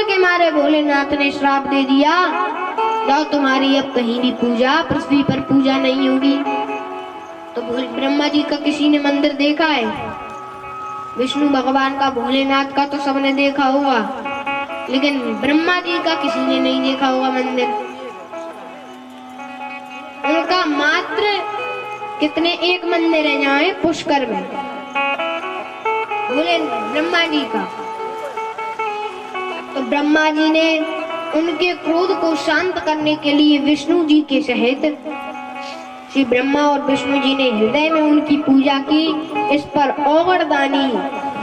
के मारे भोलेनाथ ने श्राप दे दिया, जाओ तुम्हारी अब कहीं भी पूजा, पृथ्वी पर पूजा नहीं होगी। तो ब्रह्मा जी का किसी ने मंदिर देखा है? विष्णु भगवान का, भोलेनाथ का तो सबने देखा होगा, लेकिन ब्रह्मा जी का किसी ने नहीं देखा होगा मंदिर। उनका मात्र कितने एक मंदिर है जहाँ है, पुष्कर में, बोले ब्रह्मा जी का। तो ब्रह्मा जी ने उनके क्रोध को शांत करने के लिए विष्णु जी के सहित श्री ब्रह्मा और विष्णु जी ने हृदय में उनकी पूजा की। इस पर औगड़दानी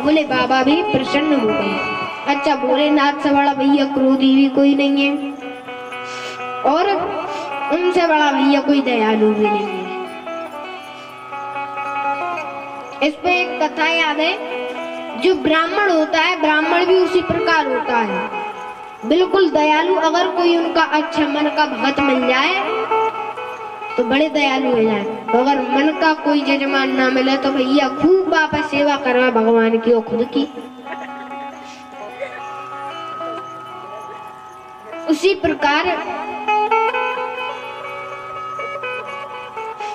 भोले बाबा भी प्रसन्न हो गए। अच्छा, भोलेनाथ से बड़ा भैया क्रोधी भी कोई नहीं है और उनसे बड़ा भैया कोई दयालु भी नहीं है। इस पे एक कथा याद है, जो ब्राह्मण होता है, ब्राह्मण भी उसी प्रकार होता है, बिल्कुल दयालु। अगर कोई उनका अच्छा मन का भगत मिल जाए तो बड़े दयालु हो जाए। तो अगर मन का कोई जजमान ना मिले तो भैया खूब वापस सेवा करवा भगवान की और खुद की। उसी प्रकार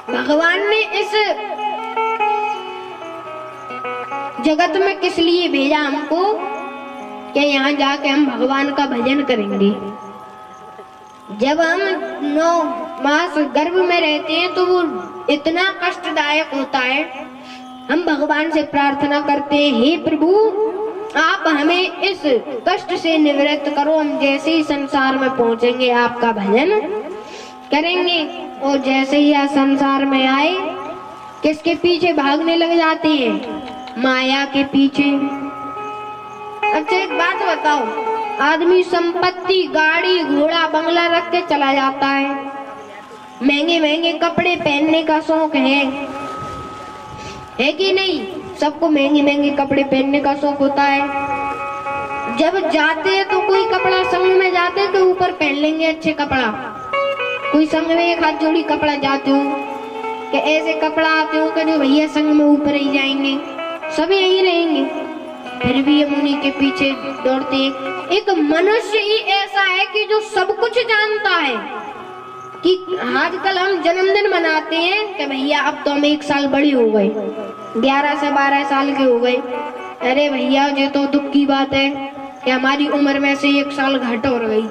भगवान ने इस जगत में किस लिए भेजा हमको, कि यहाँ जाके हम भगवान का भजन करेंगे। जब हम 9 मास गर्भ में रहते हैं तो वो इतना कष्टदायक होता है। हम भगवान से प्रार्थना करते हैं, हे प्रभु आप हमें इस कष्ट से निवृत्त करो। हम जैसे ही संसार में पहुंचेंगे आपका भजन करेंगे। और जैसे ही आप संसार में आए, किसके पीछे भागने लग जाते हैं? माया के पीछे। अच्छा, एक बात बताओ, आदमी संपत्ति, गाड़ी, घोड़ा, बंगला रख के चला जाता है, महंगे महंगे कपड़े पहनने का शौक है कि नहीं? सबको महंगे महंगे कपड़े पहनने का शौक होता है। जब जाते हैं तो कोई कपड़ा संग में जाते हैं तो ऊपर पहन लेंगे अच्छे कपड़ा, कोई संग में एक हाथ जोड़ी कपड़ा जाते हो कि ऐसे कपड़ा आते हो कि जो भैया संग में ऊपर ही जाएंगे, सभी यही रहेंगे, फिर भी हम उन्हीं के पीछे दौड़ते हैं। एक मनुष्य ही ऐसा है कि जो सब कुछ जानता है कि आजकल हम जन्मदिन मनाते हैं कि भैया अब तो हम 1 साल बड़ी हो गए, 11 से 12 साल के हो गए। अरे भैया ये तो दुख की बात है कि हमारी उम्र में से 1 साल घट हो गई।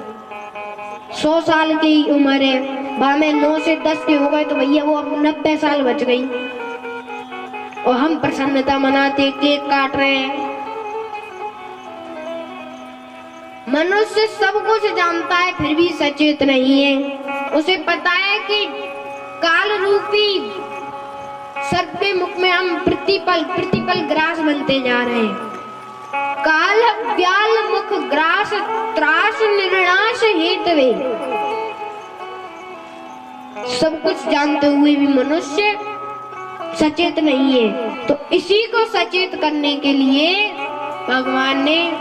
100 साल की उम्र है, बाद में 9 से 10 के हो गए तो भैया वो अब 90 साल बच गई और हम प्रसन्नता मनाते, केक काट रहे हैं। मनुष्य सब कुछ जानता है फिर भी सचेत नहीं है। उसे पता है कि काल रूपी सर्प के मुख में हम प्रतिपल ग्रास बनते जा रहे हैं। काल व्याल मुख ग्रास त्रास निर्नाश हेतवे। सब कुछ जानते हुए भी मनुष्य सचेत नहीं है। तो इसी को सचेत करने के लिए भगवान ने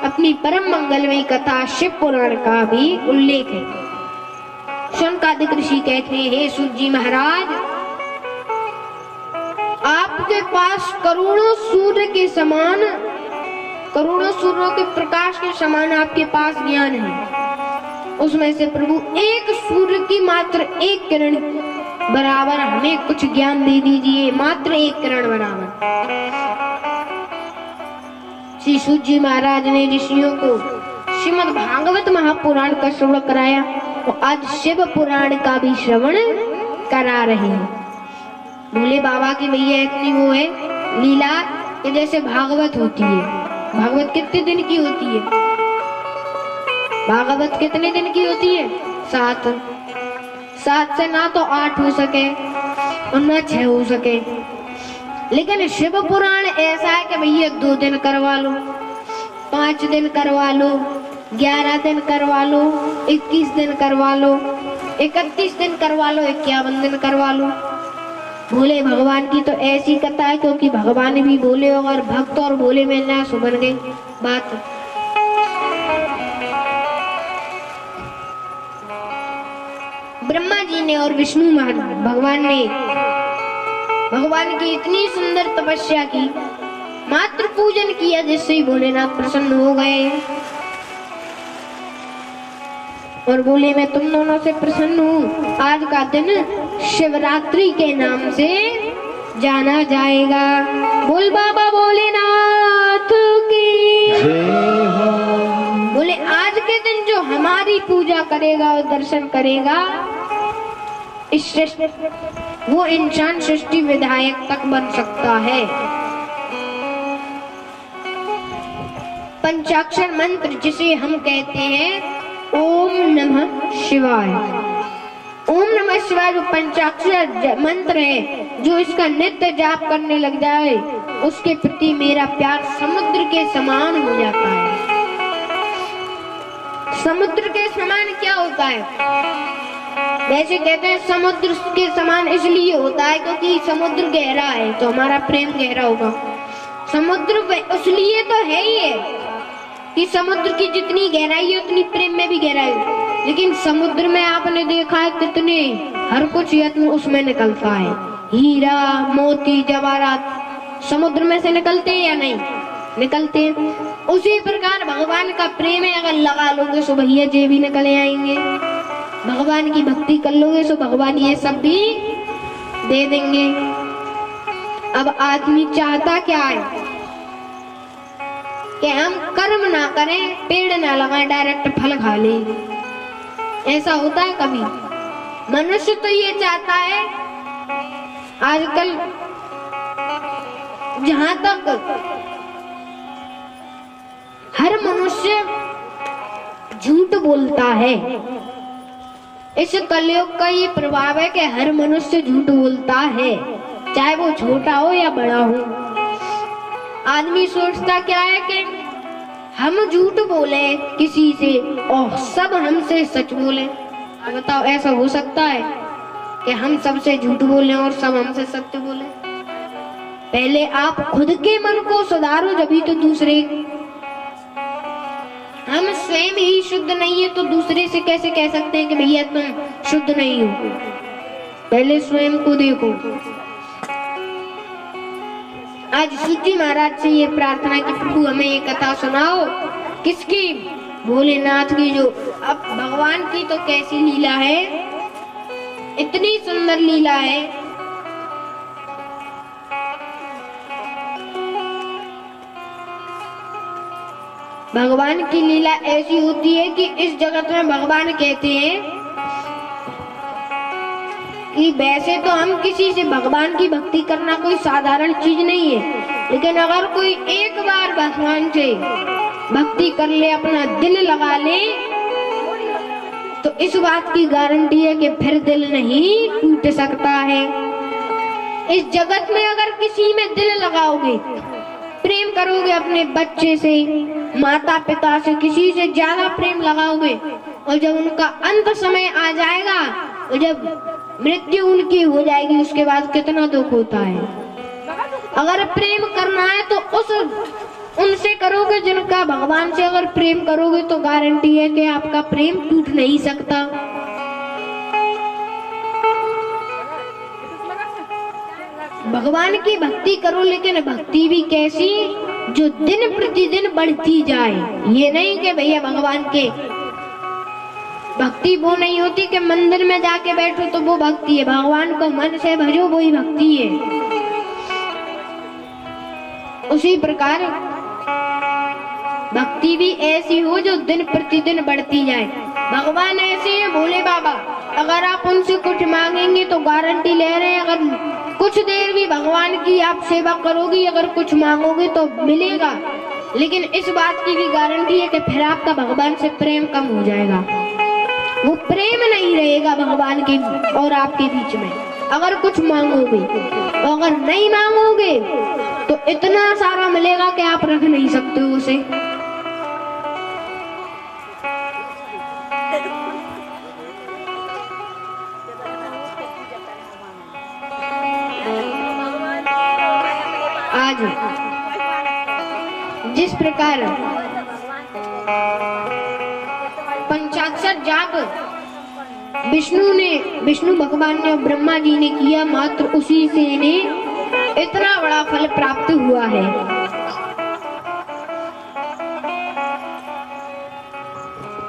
अपनी परम मंगलमयी कथा शिव पुराण का भी उल्लेख है। शौनकादिक ऋषि कहते हैं, हे सूत जी महाराज, आपके पास करोड़ों सूर्य के समान, करोड़ों सूर्यों के प्रकाश के समान आपके पास ज्ञान है। उसमें से प्रभु एक सूर्य की मात्र एक किरण बराबर हमें कुछ ज्ञान दे दीजिए, मात्र एक किरण बराबर। श्री सूत जी महाराज ने ऋषियों को श्रीमद् भागवत महापुराण का श्रवण कराया और आज शिव पुराण का भी श्रवण करा रहे हैं। भोले बाबा की भैया इतनी वो है लीला कि जैसे भागवत होती है। भागवत कितने दिन की होती है? भागवत कितने दिन की होती है? 7 से ना तो 8 हो सके और ना 6 हो सके। लेकिन शिव पुराण ऐसा है कि भैया 2 दिन करवा लो, 5 दिन करवा लो, 11 दिन करवा लो, 21 दिन करवा लो, 31 दिन करवा लो, 51 दिन करवा लो। भोले भगवान की तो ऐसी कथा है क्योंकि भगवान भी भोले और भक्त और भोले मिलना सुबह गई बात। ब्रह्मा जी ने और विष्णु भगवान ने भगवान की इतनी सुंदर तपस्या की, मात्र पूजन किया, जिससे ही भोलेनाथ प्रसन्न हो गए। और बोले मैं तुम दोनों से प्रसन्न हूँ। आज का दिन शिवरात्रि के नाम से जाना जाएगा। बोल बाबा भोलेनाथ की जय हो। बोले आज के दिन जो हमारी पूजा करेगा और दर्शन करेगा, इस वो इंसान सृष्टि विधायक तक बन सकता है। पंचाक्षर मंत्र जिसे हम कहते हैं ओम नमः शिवाय। ओम नमः शिवाय जो पंचाक्षर मंत्र है, जो इसका नित्य जाप करने लग जाए, उसके प्रति मेरा प्यार समुद्र के समान हो जाता है। समुद्र के समान क्या होता है? वैसे कहते हैं समुद्र के समान इसलिए होता है क्योंकि समुद्र गहरा है तो हमारा प्रेम गहरा होगा। समुद्र इसलिए तो है ही है कि समुद्र की जितनी गहराई है उतनी प्रेम में भी गहराई है। लेकिन समुद्र में आपने देखा है कितने हर कुछ यत्न उसमें निकलता है। हीरा मोती जवाहरात समुद्र में से निकलते हैं या नहीं निकलते हैं। उसी प्रकार भगवान का प्रेम है, अगर लगा लोगे तो भैया जे भी निकले आएंगे। भगवान की भक्ति कर लोगे तो भगवान ये सब भी दे देंगे। अब आदमी चाहता क्या है कि हम कर्म ना करें, पेड़ ना लगाएं, डायरेक्ट फल खा ले। ऐसा होता है कभी? मनुष्य तो ये चाहता है। आजकल जहां तक हर मनुष्य झूठ बोलता है, इस कलयुग का ये प्रभाव है कि हर मनुष्य झूठ बोलता है, चाहे वो छोटा हो या बड़ा हो। आदमी सोचता क्या है कि हम झूठ बोले किसी से और सब हमसे सच बोले। बताओ ऐसा हो सकता है कि हम सबसे झूठ बोले और सब हमसे सत्य बोले? पहले आप खुद के मन को सुधारो, जभी तो दूसरे। हम स्वयं ही शुद्ध नहीं है तो दूसरे से कैसे कह सकते हैं कि भैया तुम शुद्ध नहीं हो? पहले स्वयं को देखो। आज सूची महाराज से ये प्रार्थना की प्रभु हमें ये कथा सुनाओ। किसकी? भोलेनाथ की। जो अब भगवान की तो कैसी लीला है, इतनी सुंदर लीला है। भगवान की लीला ऐसी होती है कि इस जगत में भगवान कहते हैं कि वैसे तो हम किसी से भगवान की भक्ति करना कोई साधारण चीज नहीं है, लेकिन अगर कोई एक बार भगवान से भक्ति कर ले, अपना दिल लगा ले, तो इस बात की गारंटी है कि फिर दिल नहीं टूट सकता है। इस जगत में अगर किसी में दिल लगाओगे, प्रेम करोगे, अपने बच्चे से, माता पिता से, किसी से ज्यादा प्रेम लगाओगे, और जब उनका अंत समय आ जाएगा, और जब मृत्यु उनकी हो जाएगी, उसके बाद कितना दुख होता है। अगर प्रेम करना है तो उनसे करोगे जिनका भगवान से अगर प्रेम करोगे तो गारंटी है कि आपका प्रेम टूट नहीं सकता। भगवान की भक्ति करो, लेकिन भक्ति भी कैसी? जो दिन प्रतिदिन बढ़ती जाए। ये नहीं कि भैया भगवान के भक्ति वो नहीं होती कि मंदिर में जाके बैठो तो वो भक्ति है। भगवान को मन से भजो, वही भक्ति है। उसी प्रकार भक्ति भी ऐसी हो जो दिन प्रतिदिन बढ़ती जाए। भगवान ऐसे हैं भोले बाबा, अगर आप उनसे कुछ मांगेंगे तो गारंटी ले रहे हैं, अगर कुछ देर भी भगवान की आप सेवा करोगी, अगर कुछ मांगोगे तो मिलेगा। लेकिन इस बात की भी गारंटी है कि फिर आपका भगवान से प्रेम कम हो जाएगा। वो प्रेम नहीं रहेगा भगवान के और आपके बीच में। अगर कुछ मांगोगे, अगर नहीं मांगोगे तो इतना सारा मिलेगा कि आप रख नहीं सकते हो उसे। आज जिस प्रकार पंचाक्षर जाप विष्णु भगवान ने और ब्रह्मा जी ने किया, मात्र उसी से इन्हें इतना बड़ा फल प्राप्त हुआ है।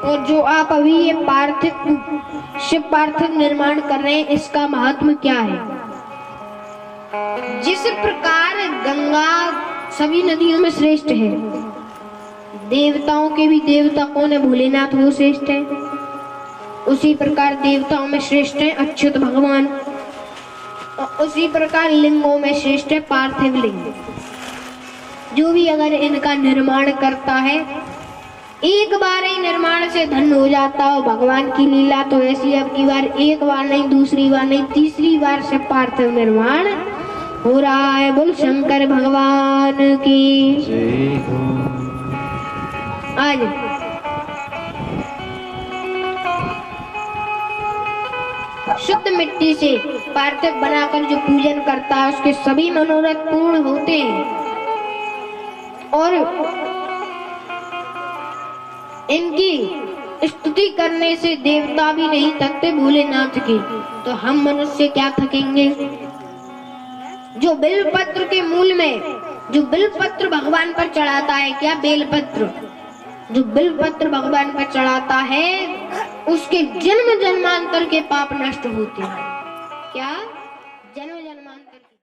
और जो आप अभी ये शिव पार्थिव निर्माण कर रहे हैं, इसका महात्म क्या है? जिस प्रकार गंगा सभी नदियों में श्रेष्ठ है, देवताओं के भी देवता कौन है? भोलेनाथ, वो श्रेष्ठ है। उसी प्रकार देवताओं में श्रेष्ठ है अच्युत भगवान, और उसी प्रकार लिंगों में श्रेष्ठ है पार्थिव लिंग। जो भी अगर इनका निर्माण करता है, एक बार ही निर्माण से धन्य हो जाता हो। भगवान की लीला तो ऐसी, अब की बार एक बार नहीं, दूसरी बार नहीं, तीसरी बार से पार्थिव निर्माण हो रहा है। बोल शंकर भगवान की आज शुद्ध मिट्टी से पार्थिव बनाकर जो पूजन करता है, उसके सभी मनोरथ पूर्ण होते हैं। और इनकी स्तुति करने से देवता भी नहीं थकते भोलेनाथ की, तो हम मनुष्य क्या थकेंगे? जो बेलपत्र के मूल में जो बेलपत्र भगवान पर चढ़ाता है, क्या बेलपत्र, जो बेलपत्र भगवान पर चढ़ाता है, उसके जन्म जन्मांतर के पाप नष्ट होते हैं। क्या?